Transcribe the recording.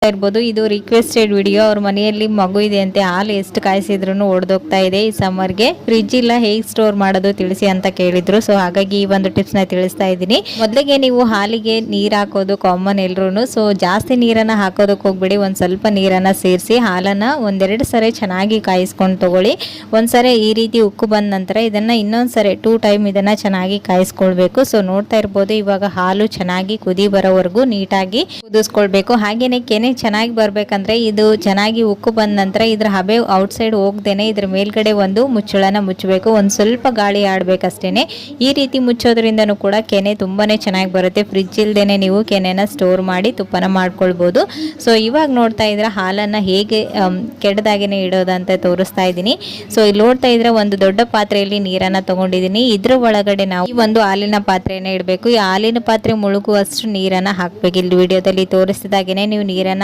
ಇರ್ಬೋದು ಇದು requested video. ಅವ್ರ ಮನೆಯಲ್ಲಿ ಮಗು ಇದೆ ಅಂತೆ, ಹಾಲು ಎಷ್ಟು ಕಾಯಿಸಿದ್ರು ಒಡೆದೋಗ್ತಾ ಇದೆ ಈ ಸಮ್ಮರ್ಗೆ. ಫ್ರಿಡ್ಜ್ ಇಲ್ಲ, ಹೇಗೆ ಸ್ಟೋರ್ ಮಾಡೋದು ತಿಳಿಸಿ ಅಂತ ಕೇಳಿದ್ರು. ಸೊ ಹಾಗಾಗಿ ಈ ಒಂದು ಟಿಪ್ಸ್ ನ ತಿಳಿಸ್ತಾ ಇದ್ದೀನಿ. ಮೊದಲಿಗೆ ನೀವು ಹಾಲಿಗೆ ನೀರ್ ಹಾಕೋದು ಕಾಮನ್ ಎಲ್ರು. ಸೊ ಜಾಸ್ತಿ ನೀರನ್ನ ಹಾಕೋದಕ್ಕೆ ಹೋಗ್ಬೇಡಿ, ಒಂದ್ ಸ್ವಲ್ಪ ನೀರನ್ನ ಸೇರಿಸಿ ಹಾಲನ್ನ ಒಂದೆರಡು ಸರಿ ಚೆನ್ನಾಗಿ ಕಾಯಿಸ್ಕೊಂಡು ತಗೊಳ್ಳಿ. ಒಂದ್ಸರಿ ಈ ರೀತಿ ಉಕ್ಕು ಬಂದ ನಂತರ ಇದನ್ನ ಇನ್ನೊಂದ್ಸರಿ 2 ಟೈಮ್ ಇದನ್ನ ಚೆನ್ನಾಗಿ ಕಾಯಿಸ್ಕೊಳ್ಬೇಕು. ಸೊ ನೋಡ್ತಾ ಇರ್ಬೋದು, ಇವಾಗ ಹಾಲು ಚೆನ್ನಾಗಿ ಕುದಿ ಬರೋವರೆಗೂ ನೀಟಾಗಿ ಕುದಿಸ್ಕೊಳ್ಬೇಕು. ಹಾಗೇನೆ ಕೆನೆ ಚೆನ್ನಾಗಿ ಬರ್ಬೇಕಂದ್ರೆ ಇದು ಚೆನ್ನಾಗಿ ಉಕ್ಕು ಬಂದ ನಂತರ ಇದ್ರ ಹಬೆ ಔಟ್ ಸೈಡ್ ಹೋಗ್ದೇನೆ ಇದ್ರ ಮೇಲ್ಗಡೆ ಒಂದು ಮುಚ್ಚಳನ ಮುಚ್ಚಬೇಕು. ಒಂದ್ ಸ್ವಲ್ಪ ಗಾಳಿ ಆಡ್ಬೇಕಷ್ಟೇನೆ. ಈ ರೀತಿ ಮುಚ್ಚೋದ್ರಿಂದನೂ ಕೂಡ ಕೆನೆ ತುಂಬಾನೇ ಚೆನ್ನಾಗಿ ಬರುತ್ತೆ. ಫ್ರಿಡ್ಜ್ ಇಲ್ದೇನೆ ನೀವು ಕೆನೆನ ಸ್ಟೋರ್ ಮಾಡಿ ತುಪ್ಪನ ಮಾಡ್ಕೊಳ್ಬಹುದು. ಸೊ ಇವಾಗ ನೋಡ್ತಾ ಇದ್ರೆ ಹಾಲನ್ನ ಹೇಗೆ ಕೆಡದಾಗೇನೆ ಇಡೋದಂತ ತೋರಿಸ್ತಾ ಇದ್ದೀನಿ. ಸೊ ಇಲ್ಲಿ ನೋಡ್ತಾ ಇದ್ರೆ ಒಂದು ದೊಡ್ಡ ಪಾತ್ರೆಯಲ್ಲಿ ನೀರನ್ನ ತಗೊಂಡಿದ್ದೀನಿ. ಇದ್ರ ಒಳಗಡೆ ನಾವು ಈ ಒಂದು ಹಾಲಿನ ಪಾತ್ರೆಯನ್ನ ಇಡಬೇಕು. ಈ ಹಾಲಿನ ಪಾತ್ರೆ ಮುಳುಗುವಷ್ಟು ನೀರನ್ನ ಹಾಕ್ಬೇಕು. ಇಲ್ಲಿ ವಿಡಿಯೋದಲ್ಲಿ ತೋರಿಸಿದಾಗೇನೆ ನೀವು ನೀರನ್ನ